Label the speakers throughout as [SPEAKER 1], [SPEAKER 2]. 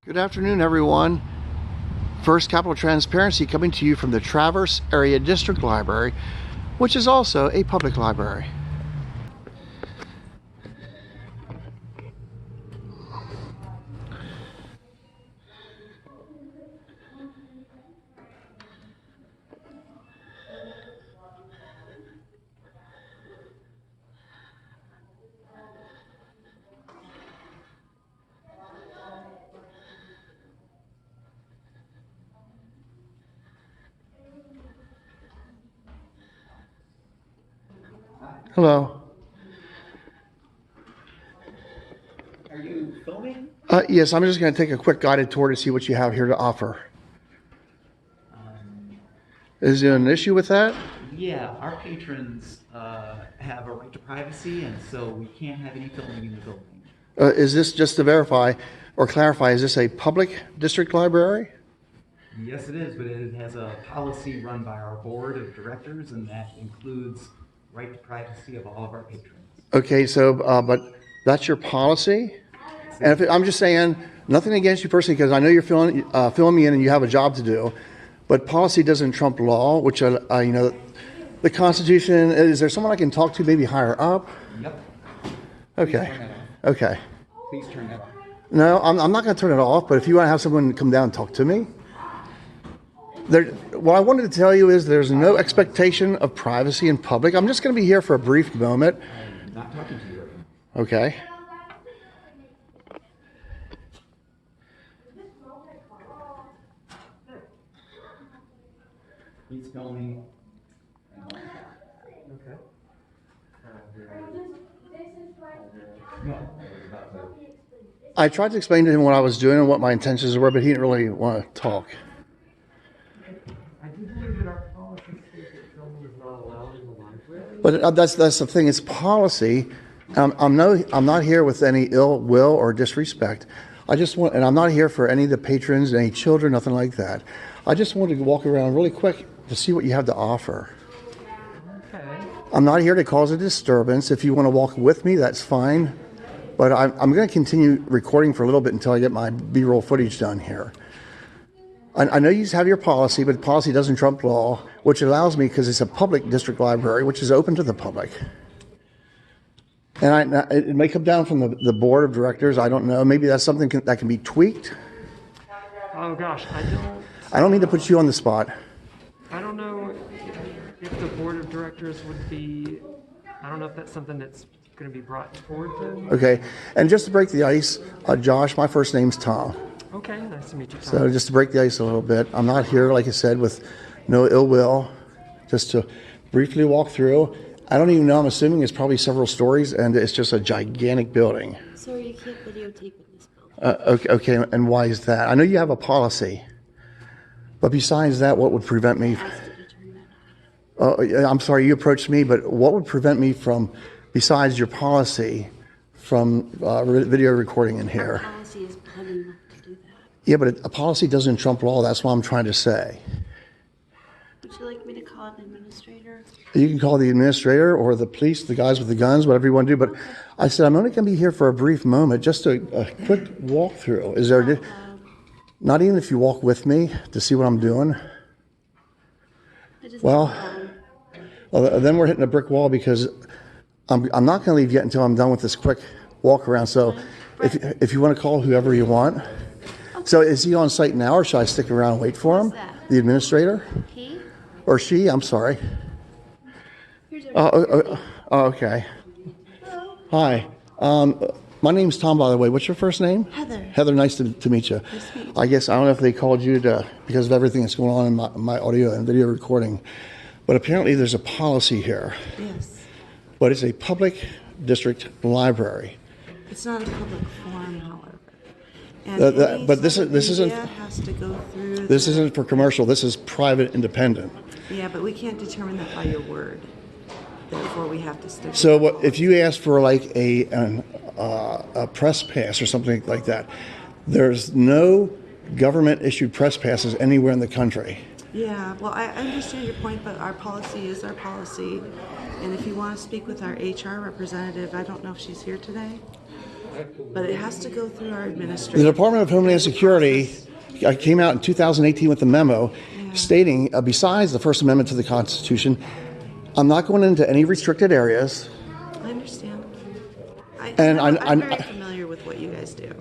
[SPEAKER 1] Good afternoon, everyone. First Capital Transparency coming to you from the Traverse Area District Library, which is also a public library. Hello.
[SPEAKER 2] Are you filming?
[SPEAKER 1] Yes, I'm just going to take a quick guided tour to see what you have here to offer. Is there an issue with that?
[SPEAKER 2] Yeah, our patrons have a right to privacy, and so we can't have any filming in the building.
[SPEAKER 1] Is this, just to verify or clarify, is this a public district library?
[SPEAKER 2] Yes, it is, but it has a policy run by our board of directors, and that includes right to privacy of all of our patrons.
[SPEAKER 1] Okay, so, but that's your policy? And I'm just saying, nothing against you personally, because I know you're filling me in and you have a job to do, but policy doesn't trump law, which, you know, the Constitution, is there someone I can talk to maybe higher up?
[SPEAKER 2] Yep.
[SPEAKER 1] Okay. Okay.
[SPEAKER 2] Please turn that off.
[SPEAKER 1] No, I'm not going to turn it off, but if you want to have someone come down and talk to me. What I wanted to tell you is there's no expectation of privacy in public. I'm just going to be here for a brief moment.
[SPEAKER 2] I'm not talking to you right now.
[SPEAKER 1] Okay.
[SPEAKER 2] Please film me. Okay. No.
[SPEAKER 1] I tried to explain to him what I was doing and what my intentions were, but he didn't really want to talk.
[SPEAKER 3] I do believe that our policy states that filming is not allowed in the library.
[SPEAKER 1] But that's the thing. It's policy. I'm not here with any ill will or disrespect. I just want, and I'm not here for any of the patrons, any children, nothing like that. I just wanted to walk around really quick to see what you have to offer.
[SPEAKER 3] Okay.
[SPEAKER 1] I'm not here to cause a disturbance. If you want to walk with me, that's fine. But I'm going to continue recording for a little bit until I get my B-roll footage done here. I know you have your policy, but policy doesn't trump law, which allows me, because it's a public district library, which is open to the public. And it may come down from the board of directors. I don't know. Maybe that's something that can be tweaked.
[SPEAKER 3] Oh gosh,
[SPEAKER 1] I don't mean to put you on the spot.
[SPEAKER 3] I don't know if the board of directors would be. I don't know if that's something that's going to be brought forward to them.
[SPEAKER 1] Okay. And just to break the ice, Josh, my first name's Tom.
[SPEAKER 3] Okay, nice to meet you, Tom.
[SPEAKER 1] So just to break the ice a little bit, I'm not here, like I said, with no ill will, just to briefly walk through. I don't even know, I'm assuming it's probably several stories, and it's just a gigantic building.
[SPEAKER 4] Sir, you can't videotape in this building.
[SPEAKER 1] Okay, and why is that? I know you have a policy, but besides that, what would prevent me?
[SPEAKER 4] Has to determine that.
[SPEAKER 1] I'm sorry, you approached me, but what would prevent me from, besides your policy, from video recording in here?
[SPEAKER 4] Our policy is plain enough to do that.
[SPEAKER 1] Yeah, but a policy doesn't trump law. That's what I'm trying to say.
[SPEAKER 4] Would you like me to call an administrator?
[SPEAKER 1] You can call the administrator or the police, the guys with the guns, whatever you want to do. But I said, I'm only going to be here for a brief moment, just a quick walkthrough. Is there, not even if you walk with me to see what I'm doing?
[SPEAKER 4] I just
[SPEAKER 1] Well, then we're hitting a brick wall, because I'm not going to leave yet until I'm done with this quick walk around. So if you want to call whoever you want. So is he on site now, or should I stick around and wait for him?
[SPEAKER 4] Who's that?
[SPEAKER 1] The administrator?
[SPEAKER 4] He?
[SPEAKER 1] Or she? I'm sorry.
[SPEAKER 4] Here's a
[SPEAKER 1] Okay.
[SPEAKER 4] Hello.
[SPEAKER 1] Hi. My name's Tom, by the way. What's your first name?
[SPEAKER 4] Heather.
[SPEAKER 1] Heather, nice to meet you.
[SPEAKER 4] Nice to meet you.
[SPEAKER 1] I guess, I don't know if they called you because of everything that's going on in my audio and video recording, but apparently there's a policy here.
[SPEAKER 4] Yes.
[SPEAKER 1] But it's a public district library.
[SPEAKER 4] It's not a public forum, however. And
[SPEAKER 1] But this isn't
[SPEAKER 4] has to go through.
[SPEAKER 1] this isn't for commercial. This is private, independent.
[SPEAKER 4] Yeah, but we can't determine that by your word. Therefore, we have to stick.
[SPEAKER 1] So what if you ask for like a press pass or something like that? There's no government issued press passes anywhere in the country.
[SPEAKER 4] Yeah, well, I understand your point, but our policy is our policy. And if you want to speak with our HR representative, I don't know if she's here today. But it has to go through our
[SPEAKER 1] The
[SPEAKER 4] administrative.
[SPEAKER 1] Department of Homeland Security came out in 2018 with a memo stating, besides the First Amendment to the Constitution, I'm not going into any restricted areas.
[SPEAKER 4] I understand.
[SPEAKER 1] And
[SPEAKER 4] I'm very familiar with what you guys do.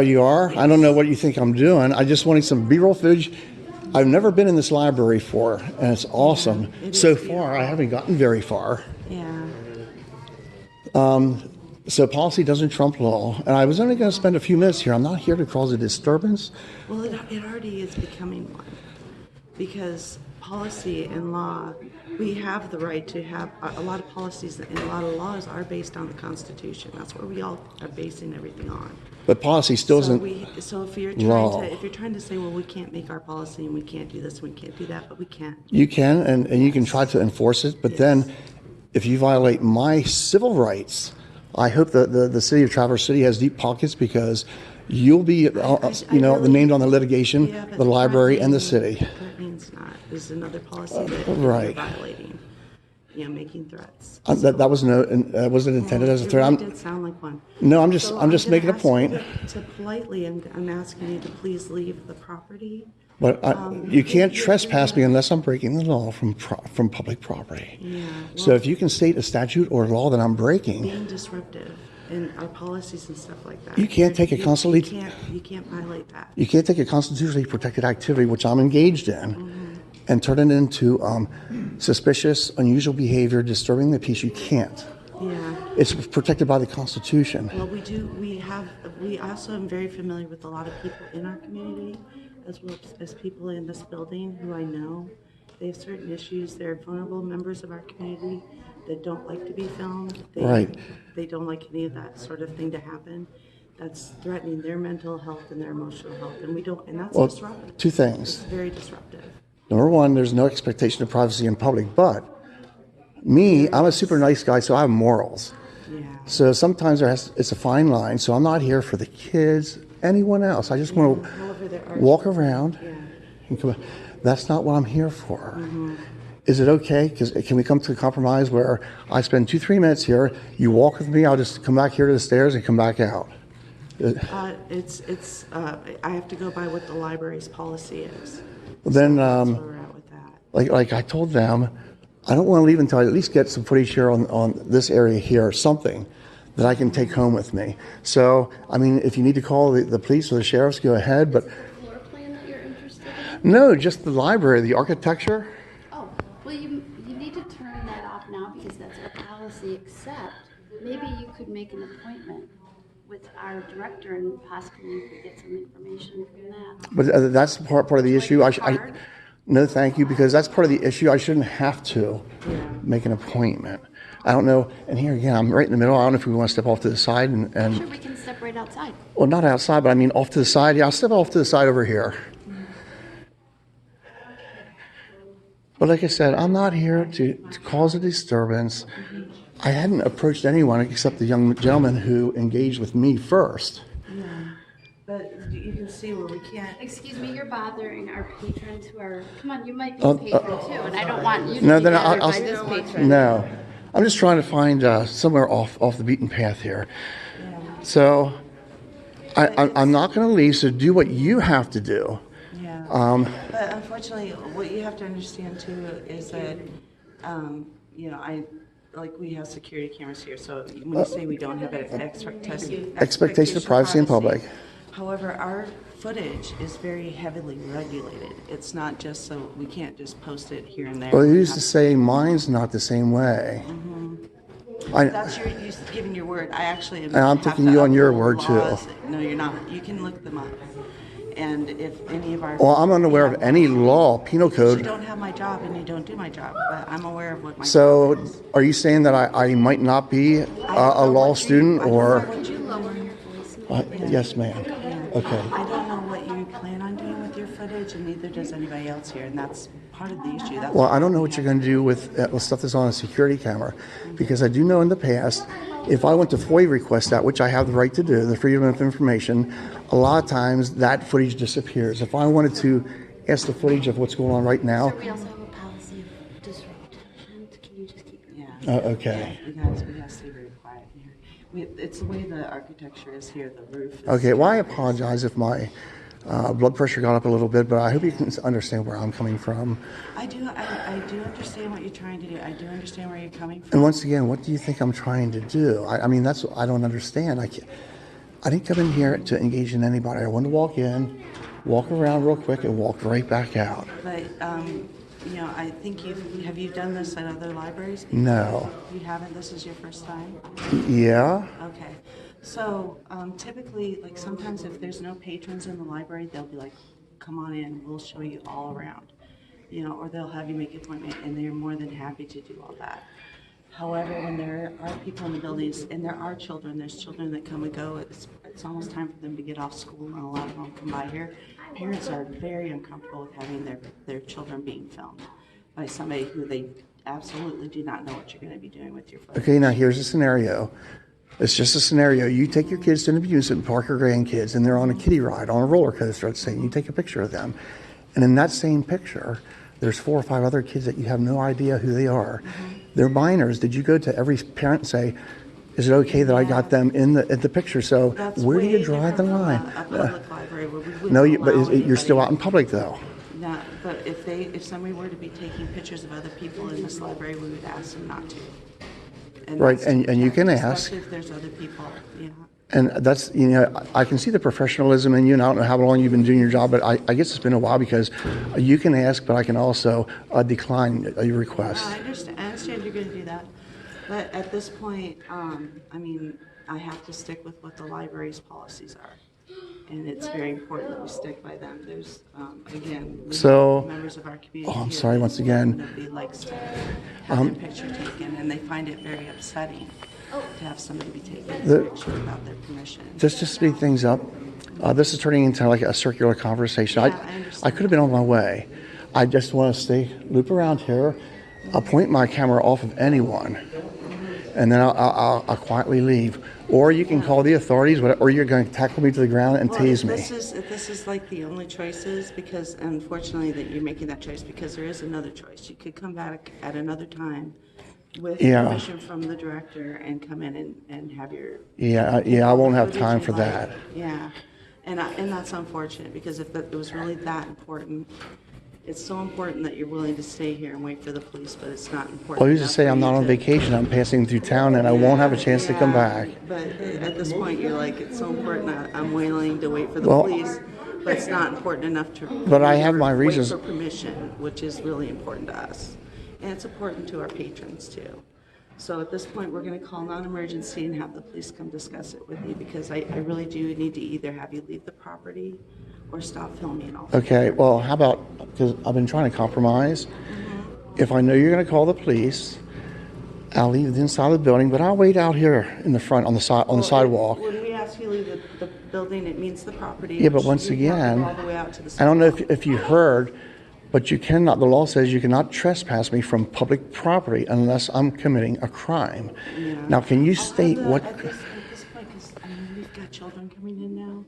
[SPEAKER 1] You are? I don't know what you think I'm doing. I just wanted some B-roll footage. I've never been in this library before, and it's awesome.
[SPEAKER 4] it is
[SPEAKER 1] So
[SPEAKER 4] beautiful.
[SPEAKER 1] far, I haven't gotten very far.
[SPEAKER 4] Yeah.
[SPEAKER 1] So policy doesn't trump law. And I was only going to spend a few minutes here. I'm not here to cause a disturbance.
[SPEAKER 4] Well, it already is becoming one, because policy and law, we have the right to have, a lot of policies and a lot of laws are based on the Constitution. That's what we all are basing everything on.
[SPEAKER 1] But policy still isn't.
[SPEAKER 4] So if you're
[SPEAKER 1] law.
[SPEAKER 4] trying to say, well, we can't make our policy and we can't do this, and we can't do that, but we can.
[SPEAKER 1] You can, and you can try to enforce it, but then if you violate my civil rights, I hope that the city of Traverse City has deep pockets, because you'll be, named on the litigation,
[SPEAKER 4] Yeah, but
[SPEAKER 1] the library and the
[SPEAKER 4] threatening-
[SPEAKER 1] city.
[SPEAKER 4] Threatening's not, is another policy that
[SPEAKER 1] right.
[SPEAKER 4] you're violating, making threats.
[SPEAKER 1] That wasn't intended as a threat.
[SPEAKER 4] It did sound like one.
[SPEAKER 1] No, I'm
[SPEAKER 4] So
[SPEAKER 1] just
[SPEAKER 4] gonna
[SPEAKER 1] making a
[SPEAKER 4] ask you
[SPEAKER 1] point.
[SPEAKER 4] To politely, I'm asking you to please leave the property.
[SPEAKER 1] But you can't trespass me unless I'm breaking the law from public property.
[SPEAKER 4] Yeah,
[SPEAKER 1] So if you can state a statute or law that I'm breaking,
[SPEAKER 4] being disruptive in our policies and stuff like that.
[SPEAKER 1] You can't take a
[SPEAKER 4] You can't violate that.
[SPEAKER 1] you can't take a constitutionally protected activity, which I'm engaged in, and turn it into suspicious, unusual behavior, disturbing the peace. You can't.
[SPEAKER 4] Yeah.
[SPEAKER 1] It's protected by the Constitution.
[SPEAKER 4] Well, we also am very familiar with a lot of people in our community, as well as people in this building who I know. They have certain issues. They're vulnerable members of our community that don't like to be filmed.
[SPEAKER 1] Right.
[SPEAKER 4] They don't like any of that sort of thing to happen. That's threatening their mental health and their emotional health, and that's
[SPEAKER 1] Well,
[SPEAKER 4] disruptive.
[SPEAKER 1] two things.
[SPEAKER 4] It's very disruptive.
[SPEAKER 1] Number one, there's no expectation of privacy in public, but me, I'm a super nice guy, so I have morals.
[SPEAKER 4] Yeah.
[SPEAKER 1] So sometimes it's a fine line. So I'm not here for the kids, anyone else. I just want
[SPEAKER 4] However, there
[SPEAKER 1] to
[SPEAKER 4] are.
[SPEAKER 1] walk around.
[SPEAKER 4] Yeah.
[SPEAKER 1] And come. That's not what I'm here for. Is it okay? Can we come to a compromise where I spend 2-3 minutes here, you walk with me, I'll just come back here to the stairs and come back out?
[SPEAKER 4] I have to go by what the library's policy is.
[SPEAKER 1] Then,
[SPEAKER 4] That's where we're at with that.
[SPEAKER 1] like I told them, I don't want to leave until I at least get some footage here on this area here, or something that I can take home with me. So, I mean, if you need to call the police or the sheriffs, go ahead, but
[SPEAKER 5] Floor plan that you're interested in?
[SPEAKER 1] no, just the library, the architecture.
[SPEAKER 5] Oh, well, you need to turn that off now because that's our policy, except maybe you could make an appointment with our director and possibly you could get some information from that.
[SPEAKER 1] But that's part of the issue.
[SPEAKER 5] card?
[SPEAKER 1] No, thank you, because that's part of the issue. I shouldn't have to make an appointment. I don't know. And here again, I'm right in the middle. I don't know if we want to step off to the side and
[SPEAKER 5] Sure, we can step right outside.
[SPEAKER 1] well, not outside, but I mean off to the side. Yeah, I'll step off to the side over here. But like I said, I'm not here to cause a disturbance. I hadn't approached anyone except the young gentleman who engaged with me first.
[SPEAKER 4] But you can see where we can't.
[SPEAKER 5] Excuse me, you're bothering our patrons who are, come on, you might be a patron too, and I don't want you to
[SPEAKER 1] No,
[SPEAKER 5] be
[SPEAKER 1] then
[SPEAKER 5] bothered
[SPEAKER 1] I'll
[SPEAKER 5] by this patron.
[SPEAKER 1] No, I'm just trying to find somewhere off the beaten path here. So I'm not going to leave. So do what you have to do.
[SPEAKER 4] Yeah. But unfortunately, what you have to understand too is that, we have security cameras here, so when you say we don't have an
[SPEAKER 1] Expectation of privacy in public.
[SPEAKER 4] However, our footage is very heavily regulated. It's not just so, we can't just post it here and there.
[SPEAKER 1] Well, you
[SPEAKER 4] We
[SPEAKER 1] used
[SPEAKER 4] have
[SPEAKER 1] to say mine's not the same way.
[SPEAKER 4] That's you giving your word. I actually am.
[SPEAKER 1] And I'm
[SPEAKER 4] have
[SPEAKER 1] taking
[SPEAKER 4] to
[SPEAKER 1] you on your
[SPEAKER 4] uphold
[SPEAKER 1] word, too.
[SPEAKER 4] laws. No, you're not. You can look them up. And if any of our.
[SPEAKER 1] Well, I'm unaware of any law, penal
[SPEAKER 4] You
[SPEAKER 1] code.
[SPEAKER 4] don't have my job and you don't do my job, but I'm aware of what my.
[SPEAKER 1] So
[SPEAKER 4] job is.
[SPEAKER 1] are you saying that I might not be
[SPEAKER 4] I don't
[SPEAKER 1] a
[SPEAKER 4] know
[SPEAKER 1] law
[SPEAKER 4] what you-
[SPEAKER 1] student
[SPEAKER 4] I don't know
[SPEAKER 1] or?
[SPEAKER 4] what you
[SPEAKER 5] Lower your voice.
[SPEAKER 1] Yes, ma'am. Okay.
[SPEAKER 4] I don't know what you plan on doing with your footage, and neither does anybody else here, and that's part of the issue. That's
[SPEAKER 1] Well,
[SPEAKER 4] why
[SPEAKER 1] I don't know
[SPEAKER 4] we
[SPEAKER 1] what you're
[SPEAKER 4] have
[SPEAKER 1] going to do with stuff that's on a security camera, because I do know in the past, if I went to FOIA request that, which I have the right to do, the Freedom of Information, a lot of times that footage disappears. If I wanted to ask the footage of what's going on right now,
[SPEAKER 5] Sir, we also have a policy of disruption. Can you just keep your
[SPEAKER 4] Yeah.
[SPEAKER 1] okay.
[SPEAKER 4] We gotta stay very quiet here. It's the way the architecture is here, the roof is.
[SPEAKER 1] Okay, well, I apologize if my blood pressure got up a little bit, but I hope you can understand where I'm coming from.
[SPEAKER 4] I do understand what you're trying to do. I do understand where you're coming
[SPEAKER 1] And
[SPEAKER 4] from.
[SPEAKER 1] once again, what do you think I'm trying to do? I mean, that's I don't understand. I didn't come in here to engage in anybody. I wanted to walk in, walk around real quick, and walk right back out.
[SPEAKER 4] But, I think have you done this at other libraries?
[SPEAKER 1] No.
[SPEAKER 4] You haven't? This is your first time?
[SPEAKER 1] Yeah.
[SPEAKER 4] Okay. So typically, like sometimes if there's no patrons in the library, they'll be like, come on in, we'll show you all around. Or they'll have you make an appointment, and they're more than happy to do all that. However, when there are people in the buildings, and there are children, there's children that come and go, it's almost time for them to get off school, and a lot of them come by here. Parents are very uncomfortable with having their children being filmed by somebody who they absolutely do not know what you're going to be doing with your phone.
[SPEAKER 1] Okay, now here's a scenario. It's just a scenario. You take your kids to an amusement park or grandkids, and they're on a kiddie ride, on a roller coaster, let's say, and you take a picture of them. And in that same picture, there's 4 or 5 other kids that you have no idea who they are. They're minors. Did you go to every parent and say, is it okay that I got them in the picture? So
[SPEAKER 4] That's
[SPEAKER 1] where do you
[SPEAKER 4] way
[SPEAKER 1] draw the
[SPEAKER 4] different from
[SPEAKER 1] line?
[SPEAKER 4] a public library where we wouldn't
[SPEAKER 1] No,
[SPEAKER 4] allow
[SPEAKER 1] you're still
[SPEAKER 4] anybody-
[SPEAKER 1] out in public though.
[SPEAKER 4] No, but if somebody were to be taking pictures of other people in this library, we would ask them not to.
[SPEAKER 1] Right,
[SPEAKER 4] that's-
[SPEAKER 1] and you can ask.
[SPEAKER 4] Especially if there's other people,
[SPEAKER 1] And that's, I can see the professionalism in you, and I don't know how long you've been doing your job, but I guess it's been a while because you can ask, but I can also decline your request.
[SPEAKER 4] I understand you're gonna do that. But at this point, I have to stick with what the library's policies are. And it's very important that we stick by them. There's, again, we
[SPEAKER 1] So-
[SPEAKER 4] have members of our community.
[SPEAKER 1] Oh, I'm
[SPEAKER 4] here
[SPEAKER 1] sorry
[SPEAKER 4] that
[SPEAKER 1] once again.
[SPEAKER 4] Nobody likes to have their picture taken, and they find it very upsetting to have somebody be taking their picture without their permission.
[SPEAKER 1] Just to speed things up, this is turning into like a circular conversation.
[SPEAKER 4] Yeah, I understand.
[SPEAKER 1] I could have been on my way. I just want to loop around here. I'll point my camera off of anyone, and then I'll quietly leave. Or you can call the authorities, or you're going to tackle me to the ground and
[SPEAKER 4] Well,
[SPEAKER 1] tase
[SPEAKER 4] if
[SPEAKER 1] me.
[SPEAKER 4] this is like the only choices, because unfortunately that you're making that choice, because there is another choice. You could come back at another time with
[SPEAKER 1] Yeah.
[SPEAKER 4] permission from the director and come in and have your.
[SPEAKER 1] Yeah, I won't have
[SPEAKER 4] footage
[SPEAKER 1] time
[SPEAKER 4] you
[SPEAKER 1] for
[SPEAKER 4] like.
[SPEAKER 1] that.
[SPEAKER 4] Yeah, and that's unfortunate, because if it was really that important, it's so important that you're willing to stay here and wait for the police, but it's not important.
[SPEAKER 1] Well, who's to
[SPEAKER 4] enough
[SPEAKER 1] say
[SPEAKER 4] for
[SPEAKER 1] I'm
[SPEAKER 4] you
[SPEAKER 1] not on
[SPEAKER 4] to-
[SPEAKER 1] vacation? I'm passing through town, and I won't have a chance to come
[SPEAKER 4] Yeah,
[SPEAKER 1] back.
[SPEAKER 4] But at this point, you're like, it's so important that I'm willing to wait for the
[SPEAKER 1] Well-
[SPEAKER 4] police, but it's not important enough to.
[SPEAKER 1] But I have my reasons.
[SPEAKER 4] Wait for permission, which is really important to us. And it's important to our patrons too. So at this point, we're gonna call non-emergency and have the police come discuss it with you, because I really do need to either have you leave the property or stop filming all.
[SPEAKER 1] Okay, well, how about, because I've been trying to compromise. If I know you're going to call the police, I'll leave the inside of the building, but I'll wait out here in the front on the sidewalk.
[SPEAKER 4] When we ask you to leave the building, it means the property.
[SPEAKER 1] Yeah, but
[SPEAKER 4] which
[SPEAKER 1] once
[SPEAKER 4] you have to
[SPEAKER 1] again,
[SPEAKER 4] go all the way out to the
[SPEAKER 1] I don't know
[SPEAKER 4] sidewalk.
[SPEAKER 1] if you heard, but you cannot, the law says you cannot trespass me from public property unless I'm committing a crime. Now, can you state what?
[SPEAKER 4] At this point, because we've got children coming in now,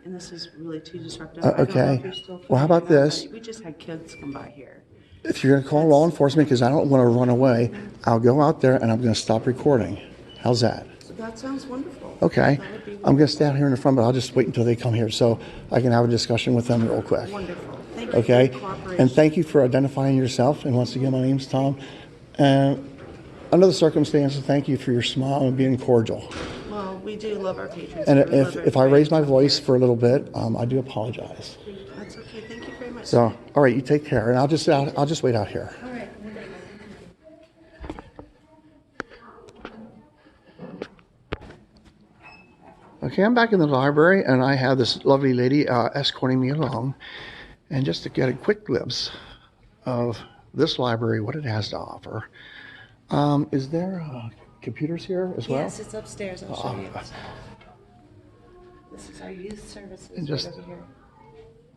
[SPEAKER 4] and this is really too disruptive.
[SPEAKER 1] Okay. Well, how about this?
[SPEAKER 4] We just had kids come by here.
[SPEAKER 1] If you're going to call law enforcement because I don't want to run away, I'll go out there and I'm going to stop recording. How's that?
[SPEAKER 4] So that sounds wonderful.
[SPEAKER 1] Okay.
[SPEAKER 4] That would be
[SPEAKER 1] I'm going to stay out here in the front, but I'll just wait until they come here so I can have a discussion with them real quick.
[SPEAKER 4] wonderful. Thank you
[SPEAKER 1] Okay?
[SPEAKER 4] for your cooperation.
[SPEAKER 1] And thank you for identifying yourself. And once again, my name's Tom. And under the circumstances, thank you for your smile and being cordial.
[SPEAKER 4] Well, we do love our patrons.
[SPEAKER 1] And
[SPEAKER 4] We love
[SPEAKER 1] if I
[SPEAKER 4] everybody.
[SPEAKER 1] raise my voice for a little bit, I do apologize.
[SPEAKER 4] That's okay. Thank you very much.
[SPEAKER 1] So, all right, you take care, and I'll just wait out here.
[SPEAKER 4] All right.
[SPEAKER 1] Okay, I'm back in the library, and I have this lovely lady escorting me along. And just to get a quick glimpse of this library, what it has to offer. Is there computers here as well?
[SPEAKER 4] Yes, it's upstairs. I'll show you. This is our youth services
[SPEAKER 1] And just-
[SPEAKER 4] right over here.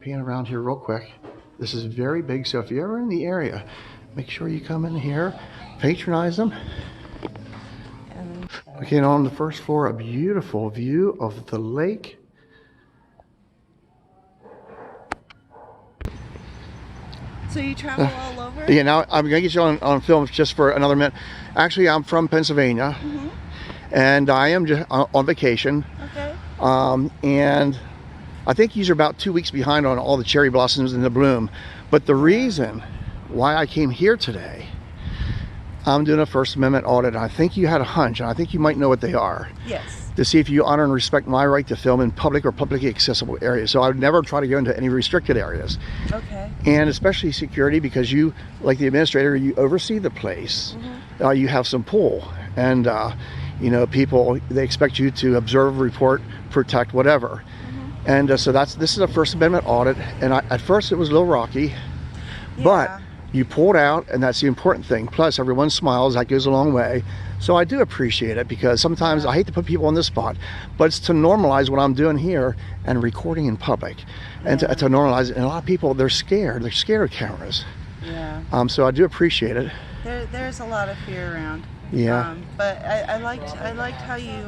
[SPEAKER 1] Pan around here real quick. This is very big, so if you're ever in the area, make sure you come in here, patronize them.
[SPEAKER 4] And
[SPEAKER 1] Okay, and on the first floor, a beautiful view of the lake.
[SPEAKER 4] so you travel all over?
[SPEAKER 1] Yeah, now I'm going to get you on film just for another minute. Actually, I'm from Pennsylvania, and I am just on vacation.
[SPEAKER 4] Okay.
[SPEAKER 1] And I think you're about 2 weeks behind on all the cherry blossoms in the bloom. But the reason why I came here today, I'm doing a First Amendment audit. And I think you had a hunch, and I think you might know what they are.
[SPEAKER 4] Yes.
[SPEAKER 1] To see if you honor and respect my right to film in public or publicly accessible areas. So I would never try to go into any restricted areas.
[SPEAKER 4] Okay.
[SPEAKER 1] And especially security, because you, like the administrator, you oversee the place. You have some pull. And, you know, people, they expect you to observe, report, protect, whatever. And so this is a First Amendment audit. And at first it was a little rocky, but
[SPEAKER 4] Yeah.
[SPEAKER 1] you pulled out, and that's the important thing. Plus, everyone smiles. That goes a long way. So I do appreciate it, because sometimes I hate to put people on the spot, but it's to normalize what I'm doing here and recording in public, and to normalize it. And a lot of people, they're scared. They're scared of cameras.
[SPEAKER 4] Yeah.
[SPEAKER 1] So I do appreciate it.
[SPEAKER 4] There's a lot of fear around.
[SPEAKER 1] Yeah.
[SPEAKER 4] But I liked how you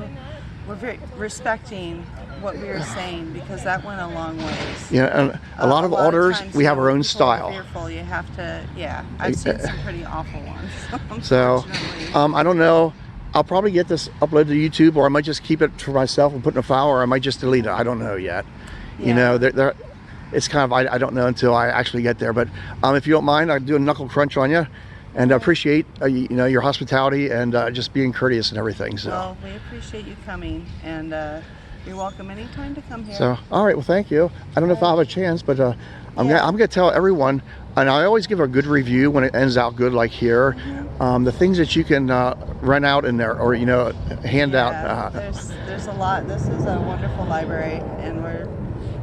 [SPEAKER 4] were very respecting what we were saying, because that went a long ways.
[SPEAKER 1] Yeah, and a lot of auditors,
[SPEAKER 4] times,
[SPEAKER 1] we have our own
[SPEAKER 4] people are
[SPEAKER 1] style.
[SPEAKER 4] Fearful. You have to. Yeah. I've seen some pretty awful ones.
[SPEAKER 1] So
[SPEAKER 4] unfortunately.
[SPEAKER 1] I don't know. I'll probably get this uploaded to YouTube, or I might just keep it for myself and put in a file, or I might just delete it. I don't know yet. You know, it's kind of, I don't know until I actually get there. But if you don't mind, I'll do a knuckle crunch on you, and I appreciate you know, your hospitality and just being courteous and everything. So.
[SPEAKER 4] Well, we appreciate you coming, and you're welcome anytime to come here.
[SPEAKER 1] So, all right, well, thank you. I don't know if I'll have a chance, but I'm gonna tell everyone, and I always give a good review when it ends out good, like here. The things that you can rent out in there, or, you know, hand out.
[SPEAKER 4] There's a lot. This is a wonderful library, and we're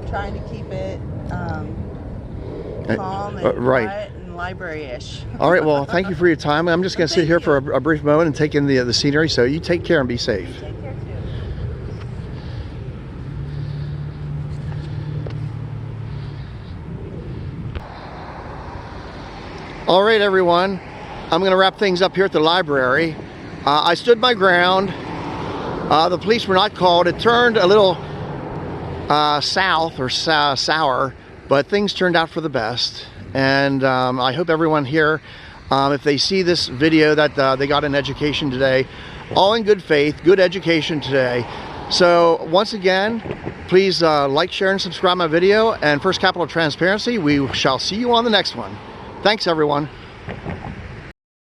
[SPEAKER 4] trying to keep it calm and
[SPEAKER 1] right.
[SPEAKER 4] quiet and library-ish.
[SPEAKER 1] All right, well, thank you for your time. I'm just gonna sit here for a brief moment and take in the scenery. So you take care and be safe.
[SPEAKER 4] Take care too.
[SPEAKER 1] All right, everyone. I'm going to wrap things up here at the library. I stood my ground. The police were not called. It turned a little south or sour, but things turned out for the best. And I hope everyone here, if they see this video, that they got an education today. All in good faith, good education today. So once again, please like, share, and subscribe my video. And First Capital Transparency, we shall see you on the next one. Thanks, everyone.